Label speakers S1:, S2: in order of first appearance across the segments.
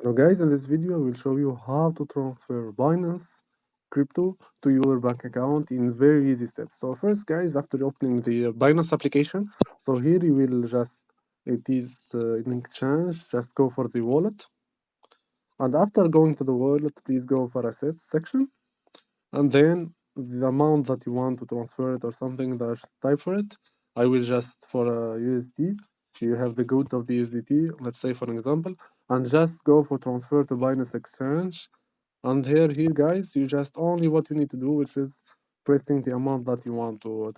S1: Now guys, in this video I will show you how to transfer Binance crypto to your bank account in very easy steps. So first guys, after opening the Binance application, so here you will just, it is an exchange, just go for the wallet. And after going to the wallet, please go for assets section. And then the amount that you want to transfer it or something, just type for it. I will just for USD, you have the goods of the USDT, let's say for an example, and just go for transfer to Binance Exchange. And here guys, you just only what you need to do, which is pressing the amount that you want to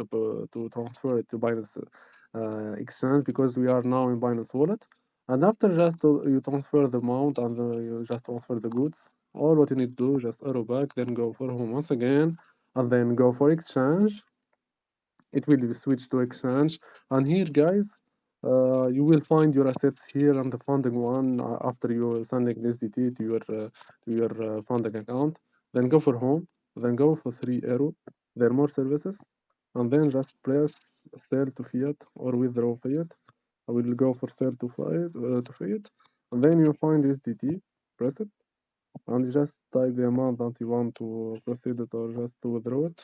S1: transfer it to Binance Exchange, because we are now in Binance Wallet. And after just you transfer the amount and you just transfer the goods, all what you need to do, just arrow back, then go for home once again, and then go for exchange. It will be switched to exchange, and here guys, you will find your assets here and the funding one after you sending USDT to your funding account. Then go for home, then go for three arrow, there are more services, and then just press sell to fiat or withdraw fiat. I will go for sell to fiat, and then you find USDT, press it, and you just type the amount that you want to proceed it or just to withdraw it.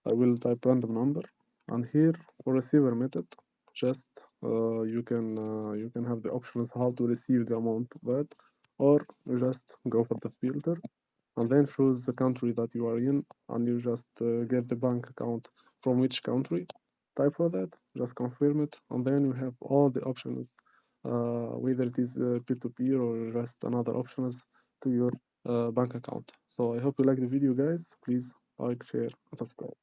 S1: I will type random number, and here for receiver method, just you can have the options how to receive the amount of that, or you just go for the filter and then choose the country that you are in, and you just get the bank account from which country. Type for that, just confirm it, and then you have all the options, whether it is peer-to-peer or just another options to your bank account. So I hope you like the video, guys. Please like, share, and subscribe.